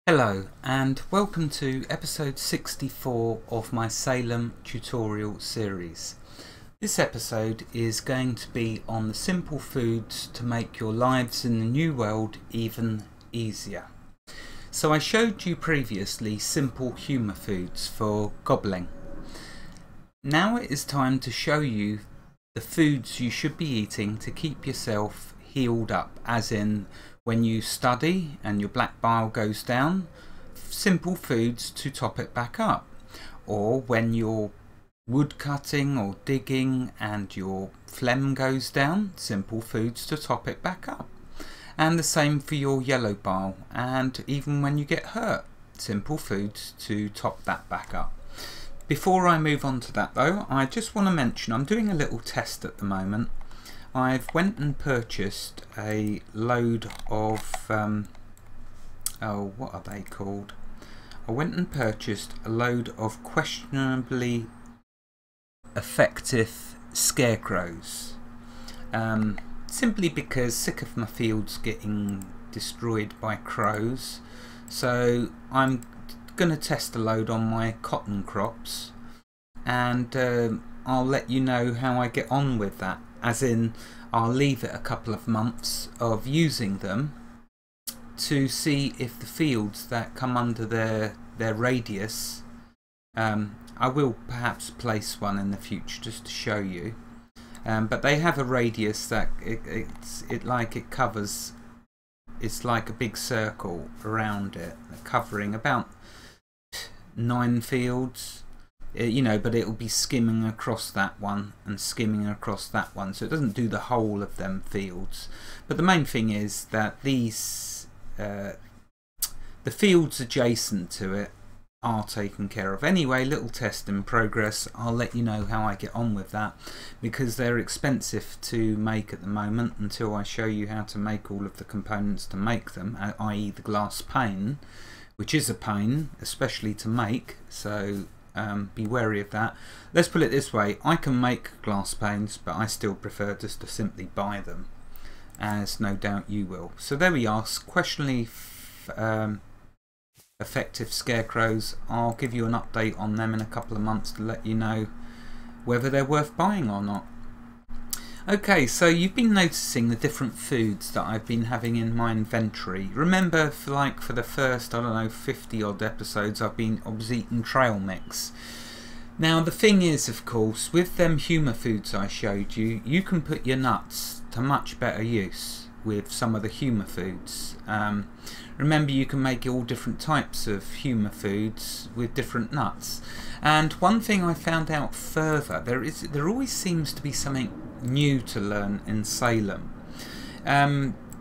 Hello and welcome to episode 64 of my Salem tutorial series. This episode is going to be on the simple foods to make your lives in the new world even easier. So I showed you previously simple humour foods for gobbling. Now it is time to show you the foods you should be eating to keep yourself healed up, as in when you study and your black bile goes down, simple foods to top it back up. Or when you're wood cutting or digging and your phlegm goes down, simple foods to top it back up. And the same for your yellow bile, and even when you get hurt, simple foods to top that back up. Before I move on to that though, I just want to mention I'm doing a little test at the moment. I've went and purchased a load of, what are they called? I went and purchased a load of questionably effective scarecrows. Simply because sick of my fields getting destroyed by crows. So I'm going to test a load on my cotton crops, and I'll let you know how I get on with that. As in, I'll leave it a couple of months of using them to see if the fields that come under their radius, I will perhaps place one in the future just to show you, but they have a radius that it covers. It's like a big circle around it, covering about 9 fields. You know, but it'll be skimming across that one and skimming across that one, so it doesn't do the whole of them fields. But the main thing is that these the fields adjacent to it are taken care of. Anyway, little test in progress. I'll let you know how I get on with that, because they're expensive to make at the moment until I show you how to make all of the components to make them, i.e. the glass pane, which is a pain, especially to make, so be wary of that. Let's put it this way, I can make glass panes, but I still prefer just to simply buy them, as no doubt you will. So there we are, questionably effective scarecrows. I'll give you an update on them in a couple of months to let you know whether they're worth buying or not. Okay, so you've been noticing the different foods that I've been having in my inventory. Remember, for the first, I don't know, 50 odd episodes, I was eating trail mix. Now the thing is, of course, with them humour foods I showed you, you can put your nuts to much better use with some of the humour foods. Remember, you can make all different types of humour foods with different nuts. And one thing I found out further, there always seems to be something new to learn in Salem.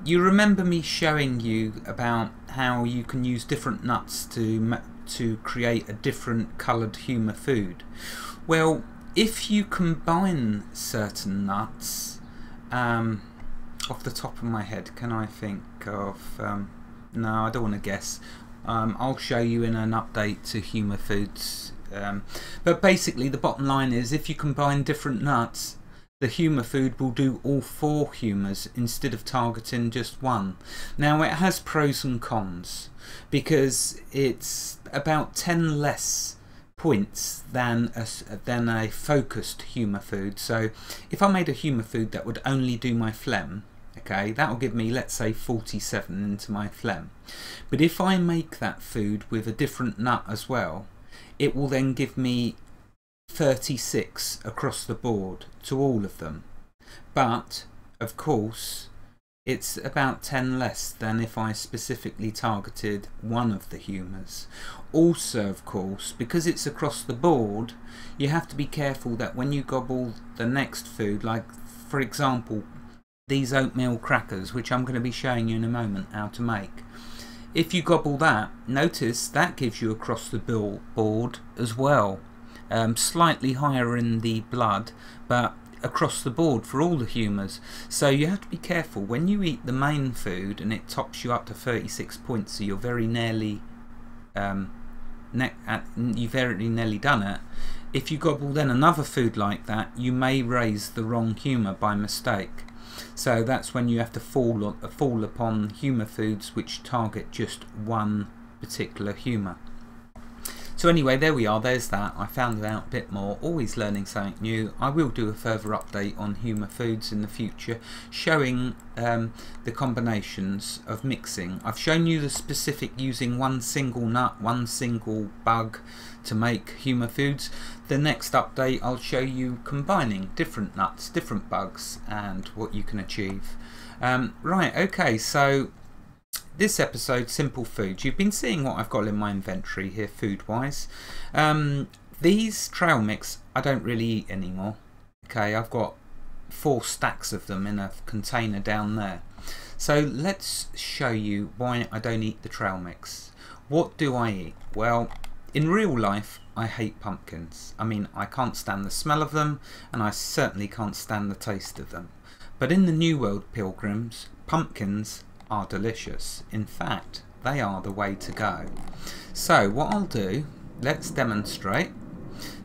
You remember me showing you about how you can use different nuts to create a different coloured humour food. Well, if you combine certain nuts, off the top of my head, can I think of... no, I don't want to guess. I'll show you in an update to humour foods. But basically the bottom line is, if you combine different nuts, the humour food will do all 4 humours instead of targeting just one. Now it has pros and cons, because it's about 10 less points than a focused humour food. So if I made a humour food that would only do my phlegm, okay, that will give me, let's say, 47 into my phlegm. But if I make that food with a different nut as well, it will then give me 36 across the board to all of them. But of course it's about 10 less than if I specifically targeted one of the humours. Also, of course, because it's across the board, you have to be careful that when you gobble the next food, like for example these oatmeal crackers, which I'm going to be showing you in a moment how to make, if you gobble that, notice that gives you across the board as well. Slightly higher in the blood, but across the board for all the humours. So you have to be careful when you eat the main food and it tops you up to 36 points, so you're very nearly you've very nearly done it. If you gobble then another food like that, you may raise the wrong humour by mistake. So that's when you have to fall upon humour foods which target just one particular humour. So anyway, there we are, there's that. I found out a bit more, always learning something new. I will do a further update on humour foods in the future, showing the combinations of mixing. I've shown you the specific using one single nut, one single bug to make humour foods. The next update I'll show you combining different nuts, different bugs, and what you can achieve. Right, okay, so this episode, simple foods. You've been seeing what I've got in my inventory here food wise. These trail mix I don't really eat anymore. Okay, I've got 4 stacks of them in a container down there. So let's show you why I don't eat the trail mix. What do I eat? Well, in real life I hate pumpkins. I mean, I can't stand the smell of them, and I certainly can't stand the taste of them. But in the New World pilgrims, pumpkins are delicious. In fact, they are the way to go. So what I'll do, let's demonstrate.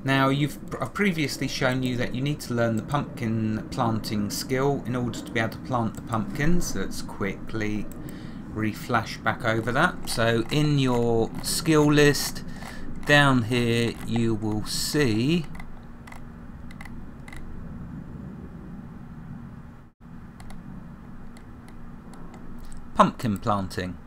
Now I've previously shown you that you need to learn the pumpkin planting skill in order to be able to plant the pumpkins. Let's quickly reflash back over that. So in your skill list down here you will see pumpkin planting.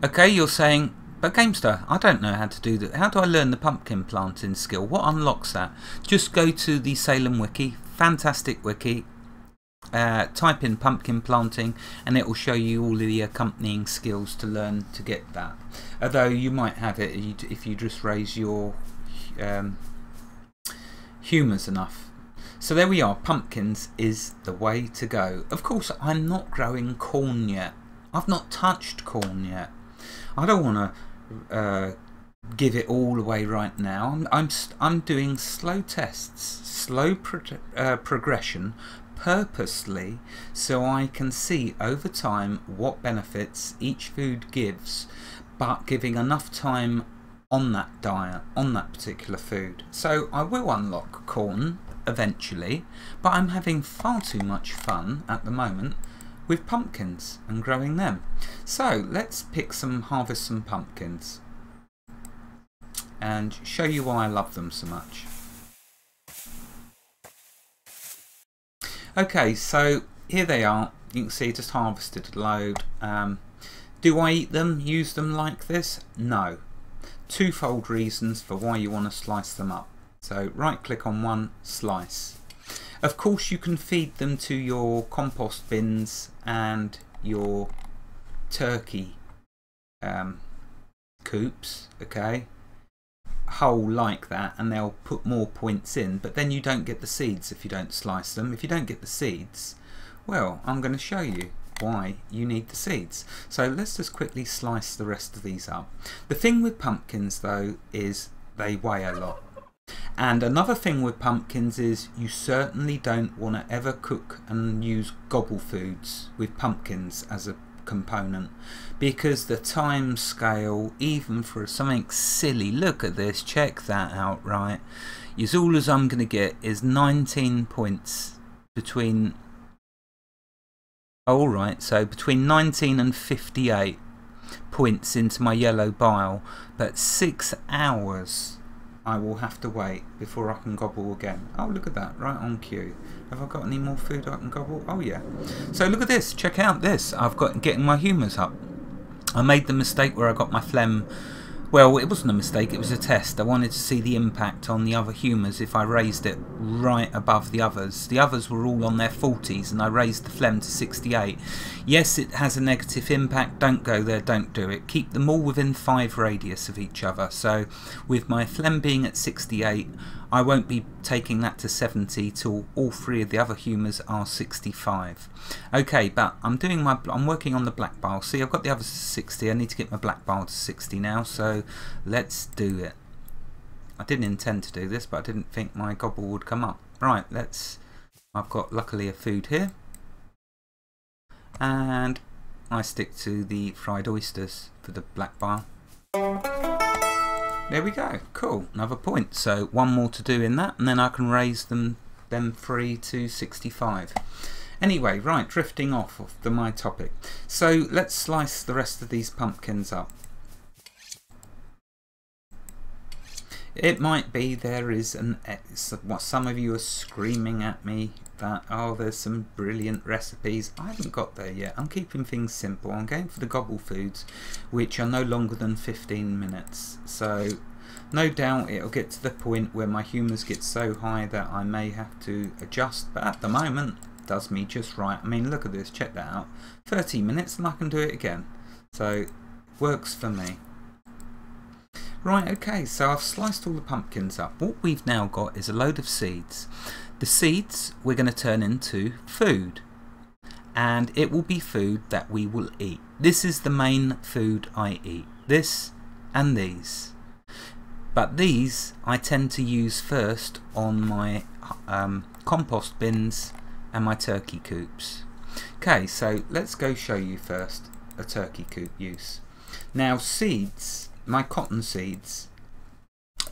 Okay, you're saying, but Gamester, I don't know how to do that. How do I learn the pumpkin planting skill? What unlocks that? Just go to the Salem wiki, fantastic wiki, type in pumpkin planting and it will show you all the accompanying skills to learn to get that. Although you might have it if you just raise your humours enough. So there we are, pumpkins is the way to go. Of course, I'm not growing corn yet. I've not touched corn yet. I don't want to give it all away right now. I'm doing slow tests, slow progression, purposely, so I can see over time what benefits each food gives, but giving enough time on that diet, on that particular food. So I will unlock corn eventually, but I'm having far too much fun at the moment with pumpkins and growing them. So let's harvest some pumpkins and show you why I love them so much. Okay, so here they are. You can see just harvested a load. Do I eat them, use them like this? No. Twofold reasons for why you want to slice them up. So right click on one, slice. Of course you can feed them to your compost bins and your turkey coops, okay, whole like that, and they'll put more points in, but then you don't get the seeds if you don't slice them. If you don't get the seeds, well, I'm going to show you why you need the seeds. So let's just quickly slice the rest of these up. The thing with pumpkins though is they weigh a lot. And another thing with pumpkins is you certainly don't want to ever cook and use gobble foods with pumpkins as a component, because the time scale, even for something silly, look at this, check that out, right, is all as I'm going to get is 19 points between, alright, so between 19 and 58 points into my yellow bile, but 6 hours I will have to wait before I can gobble again. Oh, look at that, right on cue. Have I got any more food I can gobble? Oh yeah. So look at this, check out this. I've got getting my humours up. I made the mistake where I got my phlegm. Well, it wasn't a mistake, it was a test. I wanted to see the impact on the other humours if I raised it right above the others. The others were all on their 40s and I raised the phlegm to 68. Yes, it has a negative impact. Don't go there, don't do it. Keep them all within 5 radius of each other. So with my phlegm being at 68, I won't be taking that to 70 till all 3 of the other humours are 65. Okay, but I'm working on the black bile. See, I've got the others to 60. I need to get my black bile to 60 now, so let's do it. I didn't intend to do this, but I didn't think my gobble would come up. Right, I've got luckily a food here. And I stick to the fried oysters for the black bile. There we go, cool, another point. So one more to do in that, and then I can raise them 3 to 65. Anyway, right, drifting off of my topic. So let's slice the rest of these pumpkins up. It might be there is what some of you are screaming at me that, oh, there's some brilliant recipes. I haven't got there yet. I'm keeping things simple. I'm going for the gobble foods, which are no longer than 15 minutes. So no doubt it'll get to the point where my humours get so high that I may have to adjust, but at the moment it does me just right. I mean, look at this, check that out. 30 minutes and I can do it again. So works for me. Right, okay, so I've sliced all the pumpkins up. What we've now got is a load of seeds. The seeds we're going to turn into food, and it will be food that we will eat. This is the main food I eat, this and these. But these I tend to use first on my compost bins and my turkey coops. Okay, so let's go show you first a turkey coop use. Now seeds, my cotton seeds,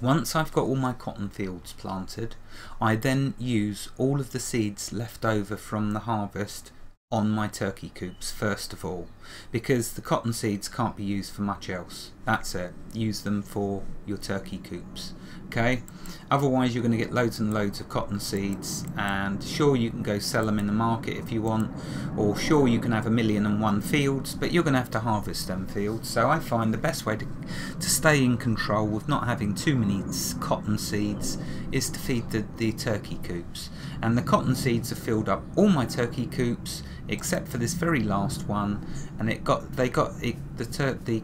once I've got all my cotton fields planted, I then use all of the seeds left over from the harvest on my turkey coops first of all, because the cotton seeds can't be used for much else. That's it, use them for your turkey coops. Okay, otherwise you're going to get loads and loads of cotton seeds, and sure, you can go sell them in the market if you want, or sure, you can have 1,000,001 fields, but you're going to have to harvest them fields. So I find the best way to stay in control with not having too many cotton seeds is to feed the turkey coops. And the cotton seeds have filled up all my turkey coops except for this very last one, and the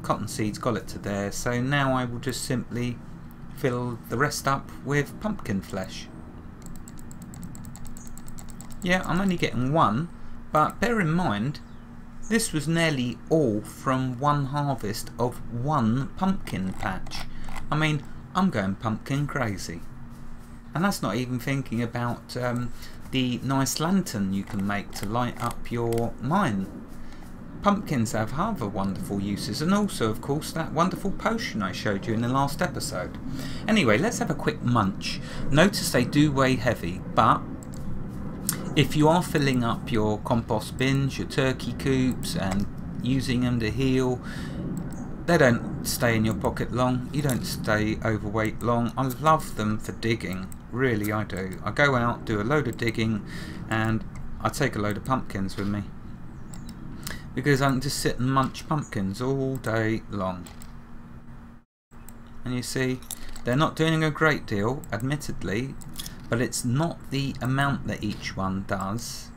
cotton seeds got it to there. So now I will just simply fill the rest up with pumpkin flesh. Yeah, I'm only getting one, but bear in mind this was nearly all from one harvest of one pumpkin patch. I mean, I'm going pumpkin crazy. And that's not even thinking about the nice lantern you can make to light up your mine. Pumpkins have other wonderful uses, and also of course that wonderful potion I showed you in the last episode. Anyway, let's have a quick munch. Notice they do weigh heavy, but if you are filling up your compost bins, your turkey coops, and using them to heal, they don't stay in your pocket long. You don't stay overweight long. I love them for digging, really I do. I go out, do a load of digging, and I take a load of pumpkins with me, because I can just sit and munch pumpkins all day long. And you see, they're not doing a great deal, admittedly, but it's not the amount that each one does,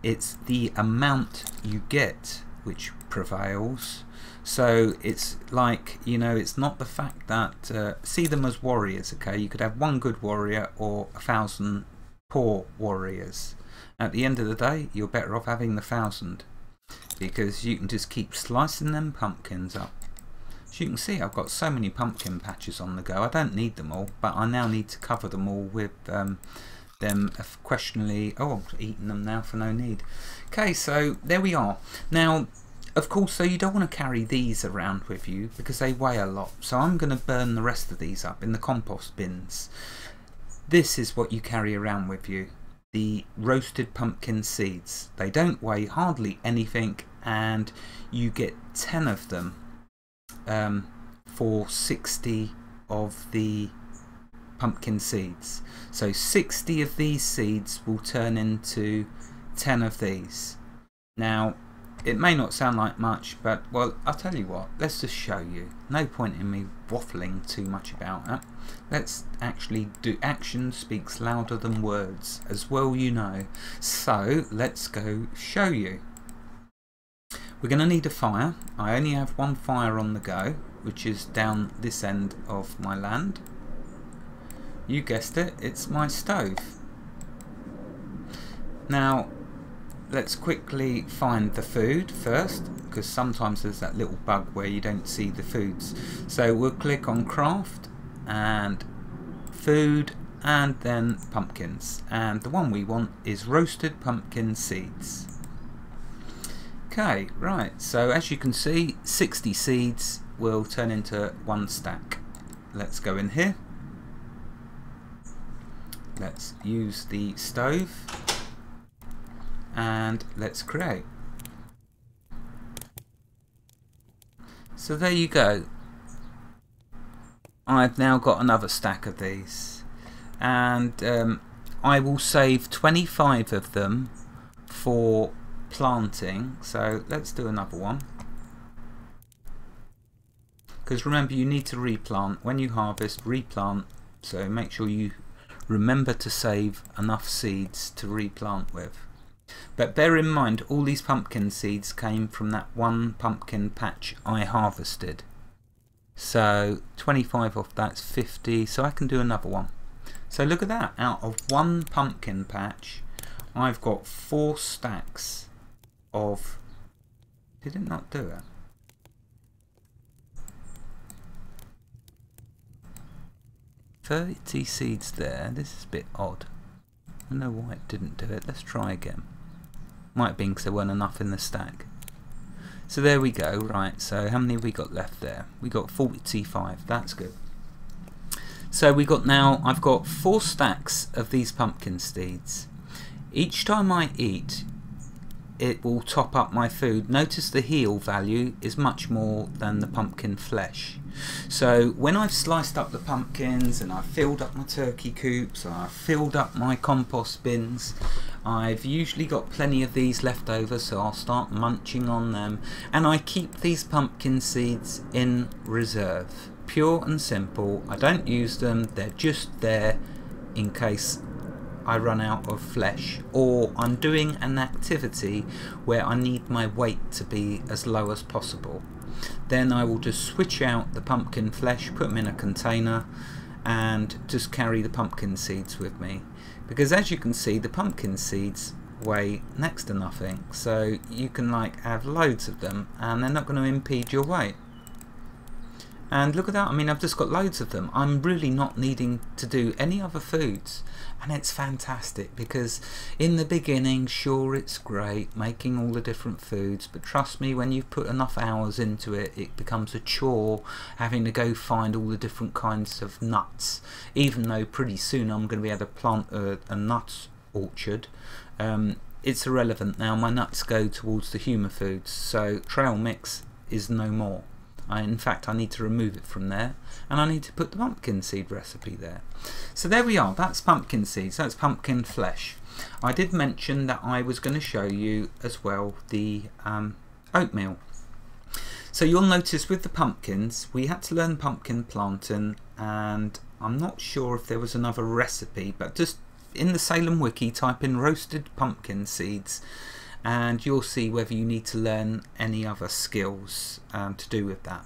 it's the amount you get which prevails. So it's like, you know, it's not the fact that, see them as warriors, okay? You could have one good warrior or 1,000 poor warriors. At the end of the day, you're better off having the 1,000. Because you can just keep slicing them pumpkins up. As you can see, I've got so many pumpkin patches on the go. I don't need them all, but I now need to cover them all with them questionably. Oh, I've eaten them now for no need. Okay, so there we are. Now, of course, so you don't want to carry these around with you because they weigh a lot. So I'm going to burn the rest of these up in the compost bins. This is what you carry around with you. The roasted pumpkin seeds. They don't weigh hardly anything, and you get 10 of them for 60 of the pumpkin seeds. So 60 of these seeds will turn into 10 of these. Now, it may not sound like much, but well, I'll tell you what, let's just show you. No point in me waffling too much about it. Let's actually do. Action speaks louder than words, as well you know. So let's go show you. We're going to need a fire. I only have one fire on the go, which is down this end of my land. You guessed it, it's my stove. Now, let's quickly find the food first, because sometimes there's that little bug where you don't see the foods. So we'll click on craft and food, and then pumpkins, and the one we want is roasted pumpkin seeds. Okay, right, so as you can see, 60 seeds will turn into one stack. Let's go in here. Let's use the stove and let's create. So there you go. I've now got another stack of these, and I will save 25 of them for planting. So let's do another one, because remember, you need to replant when you harvest, replant, so make sure you remember to save enough seeds to replant with. But bear in mind, all these pumpkin seeds came from that one pumpkin patch I harvested. So 25 off that's 50, so I can do another one. So look at that, out of one pumpkin patch I've got 4 stacks of... Did it not do it? $30 seeds there. This is a bit odd. I don't know why it didn't do it. Let's try again. Might have been because there weren't enough in the stack. So there we go. Right, so how many have we got left there? We got 45. That's good. So we got now, I've got 4 stacks of these pumpkin seeds. Each time I eat, it will top up my food. Notice the heal value is much more than the pumpkin flesh. So when I've sliced up the pumpkins and I've filled up my turkey coops and I've filled up my compost bins, I've usually got plenty of these left over, so I'll start munching on them, and I keep these pumpkin seeds in reserve. Pure and simple. I don't use them, they're just there in case I run out of flesh, or I'm doing an activity where I need my weight to be as low as possible. Then I will just switch out the pumpkin flesh, put them in a container, and just carry the pumpkin seeds with me, because as you can see, the pumpkin seeds weigh next to nothing, so you can like have loads of them and they're not going to impede your weight. And look at that, I mean, I've just got loads of them. I'm really not needing to do any other foods, and it's fantastic, because in the beginning, sure, it's great making all the different foods, but trust me, when you've put enough hours into it, it becomes a chore having to go find all the different kinds of nuts, even though pretty soon I'm going to be able to plant a nut orchard. It's irrelevant now, my nuts go towards the humour foods, so trail mix is no more. In fact, I need to remove it from there, and I need to put the pumpkin seed recipe there. So there we are, that's pumpkin seeds, that's pumpkin flesh. I did mention that I was going to show you as well the oatmeal. So you'll notice with the pumpkins, we had to learn pumpkin planting, and I'm not sure if there was another recipe, but just in the Salem wiki type in roasted pumpkin seeds, and you'll see whether you need to learn any other skills to do with that.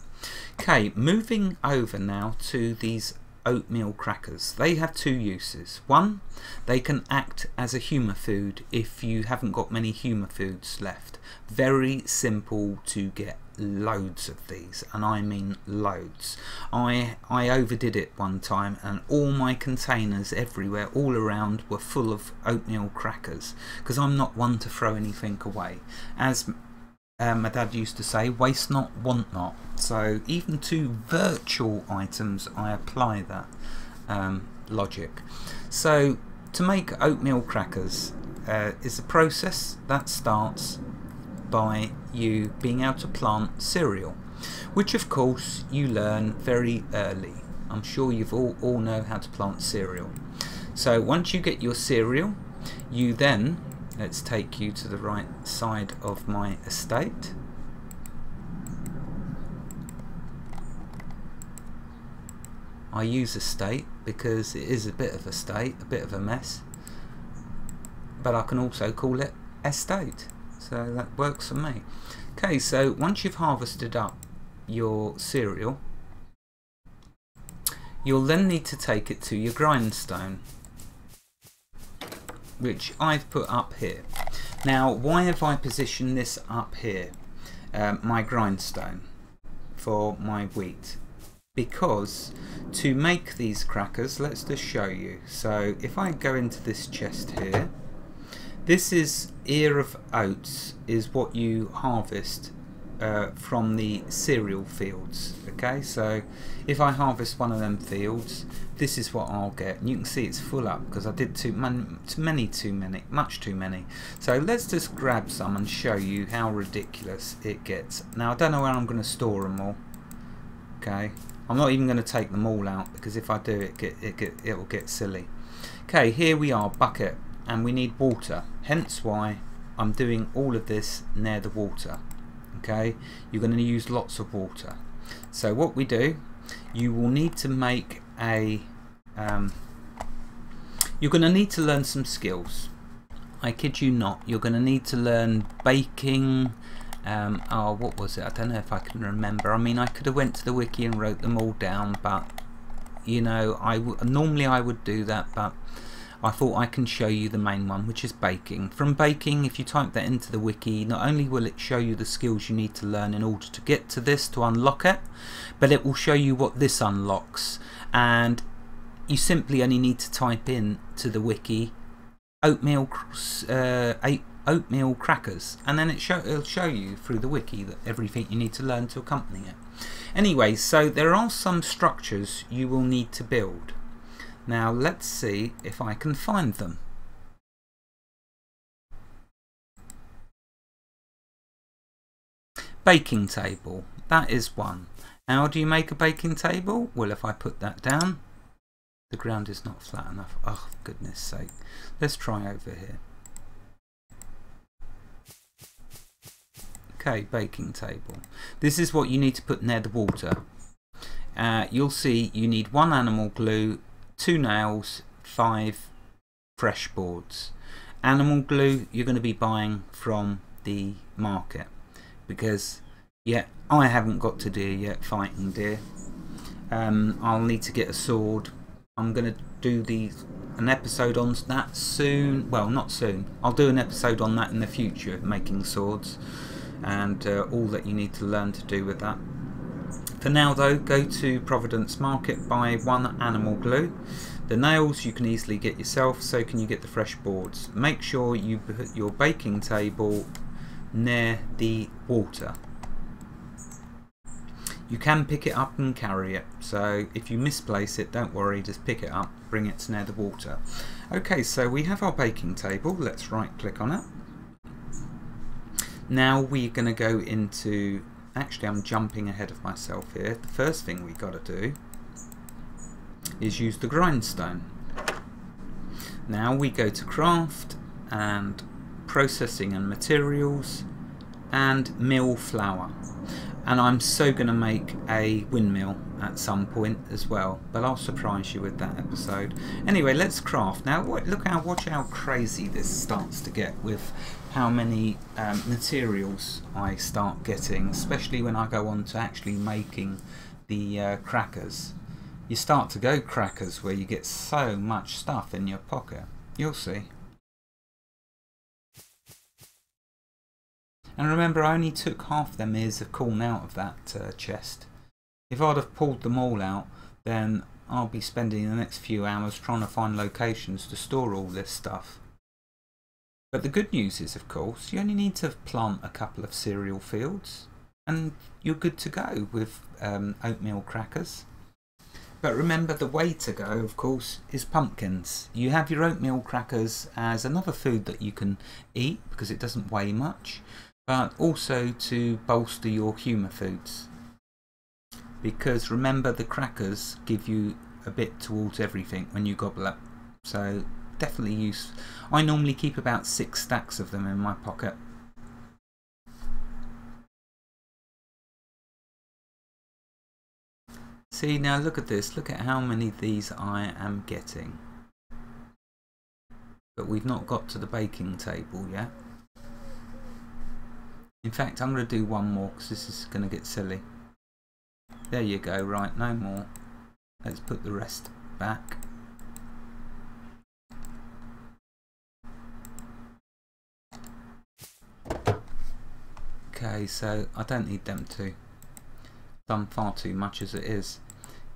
Okay, moving over now to these oatmeal crackers. They have 2 uses. One, they can act as a humour food if you haven't got many humour foods left. Very simple to get loads of these, and I mean loads. I overdid it one time, and all my containers everywhere, all around, were full of oatmeal crackers, because I'm not one to throw anything away. As my dad used to say, waste not, want not. So even to virtual items I apply that logic. So to make oatmeal crackers is a process that starts by you being able to plant cereal, which of course you learn very early. I'm sure you've all know how to plant cereal. So once you get your cereal, you then, let's take you to the right side of my estate. I use estate because it is a bit of a state, a bit of a mess, but I can also call it estate. So that works for me. Okay, so once you've harvested up your cereal, you'll then need to take it to your grindstone, which I've put up here. Now, why have I positioned this up here, my grindstone, for my wheat? Because to make these crackers, let's just show you. So if I go into this chest here, this is ear of oats, is what you harvest from the cereal fields. Okay, so if I harvest one of them fields, this is what I'll get. And you can see it's full up because I did much too many. So let's just grab some and show you how ridiculous it gets. Now I don't know where I'm going to store them all. Okay, I'm not even going to take them all out, because if I do it will get silly. Okay, here we are, bucket, and we need water, hence why I'm doing all of this near the water. Okay, you're going to use lots of water. So what we do, you will need to make a you're going to need to learn some skills. I kid you not, you're going to need to learn baking. Oh, what was it? I don't know if I can remember. I mean, I could have went to the wiki and wrote them all down, but you know, normally I would do that, but I thought I can show you the main one, which is baking. From baking, if you type that into the wiki, not only will it show you the skills you need to learn in order to get to this, to unlock it, but it will show you what this unlocks. And you simply only need to type in to the wiki oatmeal crackers, and then it'll show you through the wiki that everything you need to learn to accompany it. Anyway, so there are some structures you will need to build. Now let's see if I can find them. Baking table, that is one. How do you make a baking table? Well, if I put that down, the ground is not flat enough. Oh, goodness sake. Let's try over here. Okay, baking table. This is what you need to put near the water. You'll see you need 1 animal glue, 2 nails, 5 fresh boards. Animal glue you're going to be buying from the market, because yeah, I haven't got to deer yet, fighting deer. I'll need to get a sword. I'm going to do an episode on that soon. Well, not soon. I'll do an episode on that in the future, making swords and all that you need to learn to do with that. For now though, go to Providence Market, buy 1 animal glue. The nails you can easily get yourself, so can you get the fresh boards. Make sure you put your baking table near the water. You can pick it up and carry it, so if you misplace it, don't worry, just pick it up, bring it near the water. Okay, so we have our baking table. Let's right click on it. Now we're going to go into, actually I'm jumping ahead of myself here. The first thing we got to do is use the grindstone. Now we go to craft and processing and materials and mill flour. And I'm so going to make a windmill at some point as well, but I'll surprise you with that episode. Anyway, let's craft. Now watch how crazy this starts to get with how many materials I start getting, especially when I go on to actually making the crackers. You start to go crackers where you get so much stuff in your pocket. You'll see. And remember, I only took half them ears of corn out of that chest. If I'd have pulled them all out, then I'll be spending the next few hours trying to find locations to store all this stuff. But the good news is, of course, you only need to plant a couple of cereal fields and you're good to go with oatmeal crackers. But remember, the way to go, of course, is pumpkins. You have your oatmeal crackers as another food that you can eat because it doesn't weigh much, but also to bolster your humour foods. Because remember, the crackers give you a bit towards everything when you gobble up. So definitely use. I normally keep about 6 stacks of them in my pocket. See, now look at this. Look at how many of these I am getting. But we've not got to the baking table yet. In fact, I'm going to do one more because this is going to get silly. There you go. Right, no more. Let's put the rest back. Okay, so I don't need them to. Done far too much as it is.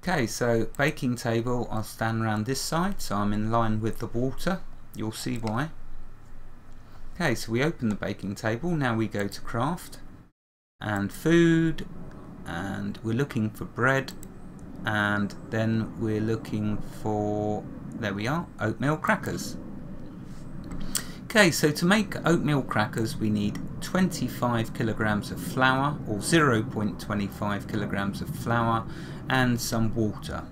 Okay, so baking table, I'll stand around this side so I'm in line with the water. You'll see why. Okay, so we open the baking table. Now we go to craft and food, and we're looking for bread, and then we're looking for, there we are, oatmeal crackers. Okay, so to make oatmeal crackers we need 25 kilograms of flour, or 0.25 kilograms of flour, and some water.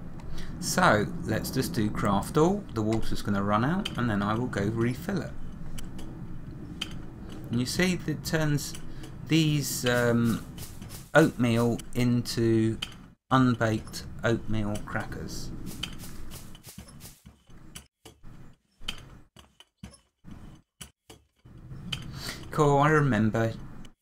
So let's just do craft all. The water's going to run out and then I will go refill it. And you see it turns these oatmeal into unbaked oatmeal crackers. Cool, I remember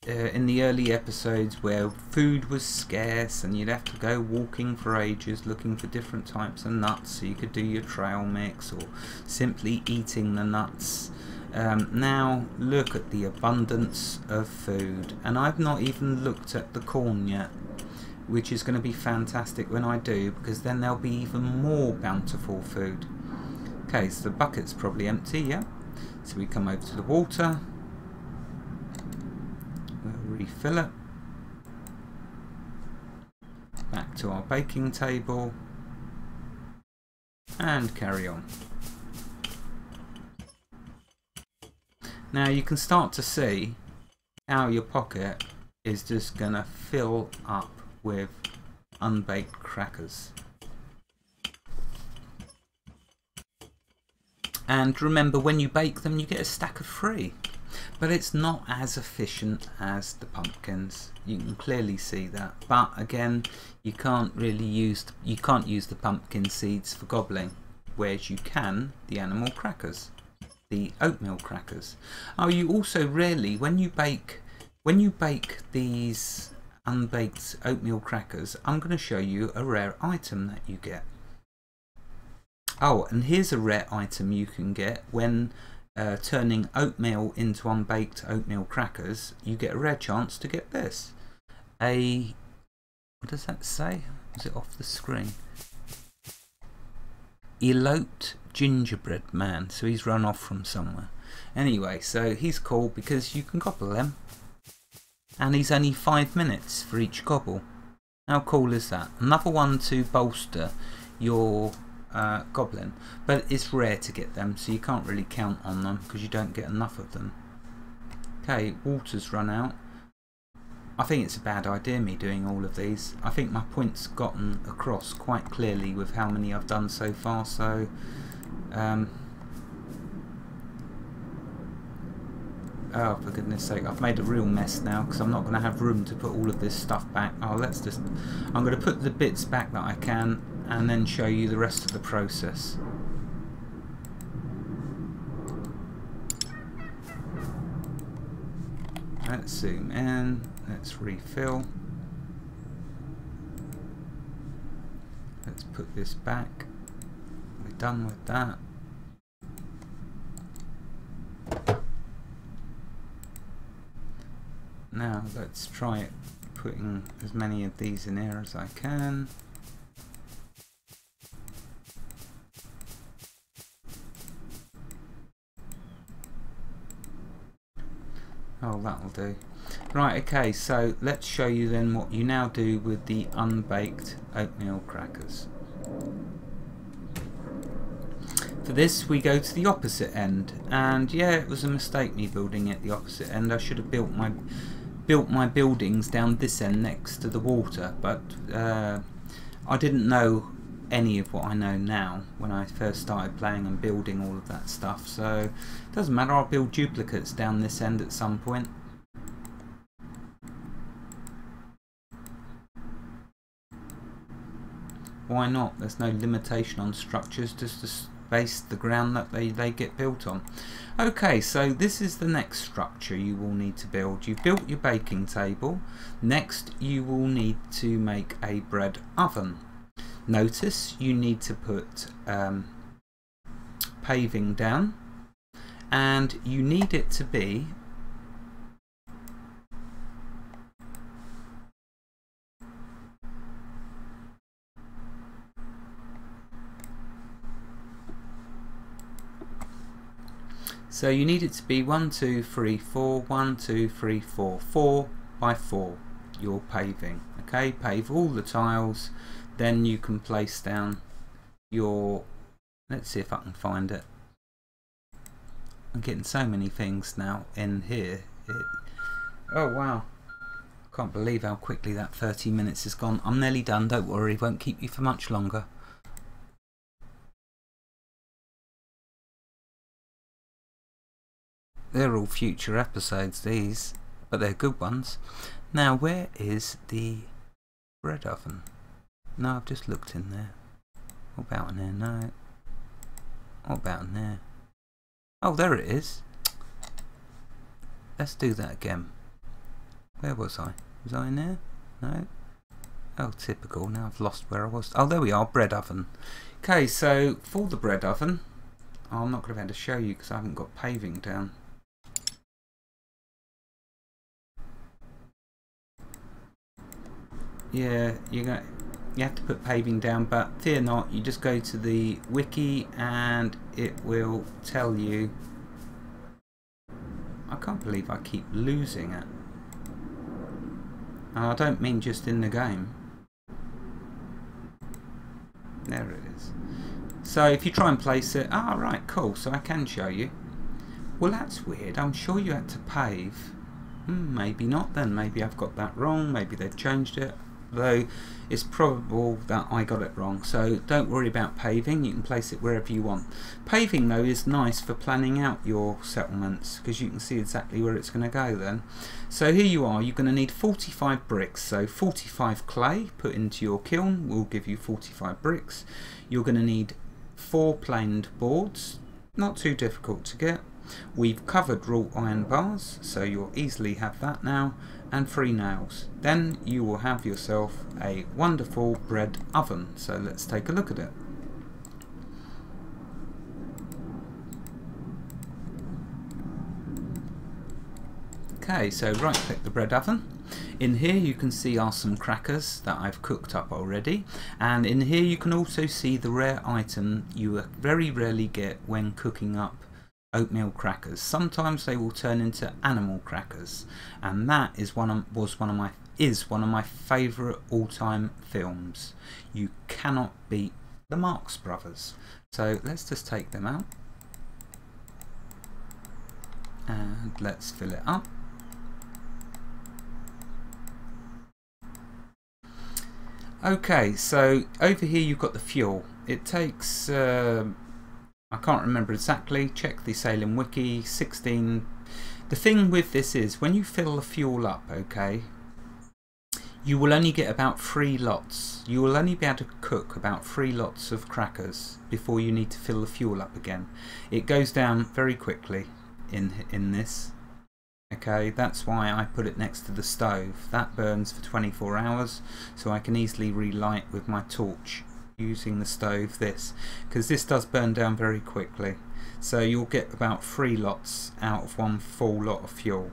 in the early episodes where food was scarce and you'd have to go walking for ages looking for different types of nuts so you could do your trail mix, or simply eating the nuts. Now look at the abundance of food, and I've not even looked at the corn yet, which is going to be fantastic when I do, because then there'll be even more bountiful food. Okay, so the bucket's probably empty, yeah? So we come over to the water. We'll refill it. Back to our baking table. And carry on. Now you can start to see how your pocket is just going to fill up with unbaked crackers. And remember, when you bake them you get a stack of free. But it's not as efficient as the pumpkins. You can clearly see that. But again, you can't use the pumpkin seeds for gobbling, whereas you can the animal crackers, the oatmeal crackers. Oh, you also really, when you bake these unbaked oatmeal crackers, I'm going to show you a rare item that you get. Oh, and here's a rare item you can get when turning oatmeal into unbaked oatmeal crackers. You get a rare chance to get this. What does that say? Is it off the screen? Eloped gingerbread man. So he's run off from somewhere. Anyway, so he's cool because you can gobble them. And he's only 5 minutes for each gobble. How cool is that? Another one to bolster your goblin, but it's rare to get them, so you can't really count on them because you don't get enough of them. Okay, water's run out. I think it's a bad idea me doing all of these. I think my point's gotten across quite clearly with how many I've done so far, so oh, for goodness sake, I've made a real mess now because I'm not going to have room to put all of this stuff back. Oh, I'm going to put the bits back that I can and then show you the rest of the process. Let's zoom in, let's refill. Let's put this back. We're done with that. Now let's try putting as many of these in here as I can. Oh, that'll do. Right, okay, so let's show you then what you now do with the unbaked oatmeal crackers. For this we go to the opposite end, and yeah, it was a mistake me building it the opposite end. I should have built my buildings down this end next to the water, but I didn't know any of what I know now when I first started playing and building all of that stuff, so it doesn't matter. I'll build duplicates down this end at some point. Why not? There's no limitation on structures, just to space the ground that they get built on. Okay, so this is the next structure you will need to build. You've built your baking table. Next you will need to make a bread oven. Notice you need to put paving down, and you need it to be so you need it to be 1, 2, 3, 4, 1, 2, 3, 4, 4 by 4, your paving. Okay, pave all the tiles. Then you can place down your, let's see if I can find it, I'm getting so many things now in here. Oh wow, can't believe how quickly that 30 minutes has gone. I'm nearly done, don't worry, won't keep you for much longer. They're all future episodes, these, but they're good ones. Now, where is the bread oven? No, I've just looked in there. What about in there? No. What about in there? Oh, there it is. Let's do that again. Where was I? Was I in there? No. Oh, typical. Now I've lost where I was. Oh, there we are. Bread oven. Okay, so for the bread oven, I'm not going to be able to show you because I haven't got paving down. Yeah, you have to put paving down, but fear not, you just go to the wiki and it will tell you. I can't believe I keep losing it. And I don't mean just in the game. There it is. So if you try and place it, right, cool, so I can show you. Well, that's weird. I'm sure you had to pave. Maybe not then. Maybe I've got that wrong. Maybe they've changed it. Though it's probable that I got it wrong, so don't worry about paving. You can place it wherever you want. Paving though is nice for planning out your settlements because you can see exactly where it's going to go then. So here you are, you're going to need 45 bricks, so 45 clay put into your kiln will give you 45 bricks. You're going to need 4 planed boards, not too difficult to get. We've covered wrought iron bars, so you'll easily have that now, and 3 nails. Then you will have yourself a wonderful bread oven. So let's take a look at it. Okay, so right click the bread oven. In here you can see are some crackers that I've cooked up already, and in here you can also see the rare item you very rarely get when cooking up oatmeal crackers. Sometimes they will turn into animal crackers, and that is one of my favourite all-time films. You cannot beat the Marx Brothers. So let's just take them out and let's fill it up. Okay, so over here you've got the fuel. It takes I can't remember exactly, check the Salem wiki, 16. The thing with this is when you fill the fuel up, okay, you will only get about 3 lots. You will only be able to cook about 3 lots of crackers before you need to fill the fuel up again. It goes down very quickly in this. Okay, that's why I put it next to the stove. That burns for 24 hours, so I can easily relight with my torch using the stove because this does burn down very quickly. So you'll get about 3 lots out of one full lot of fuel,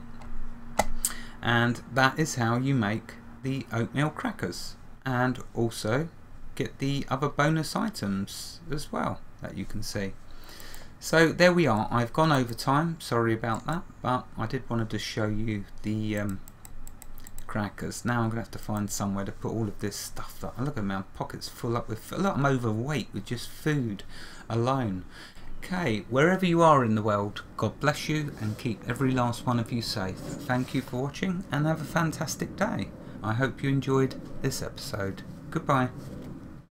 and that is how you make the oatmeal crackers, and also get the other bonus items as well that you can see. So there we are. I've gone over time, sorry about that, but I did want to just show you the crackers. Now I'm going to have to find somewhere to put all of this stuff that look at my pockets full up with. Look, I'm overweight with just food alone. Okay, wherever you are in the world, God bless you and keep every last one of you safe. Thank you for watching and have a fantastic day. I hope you enjoyed this episode. Goodbye.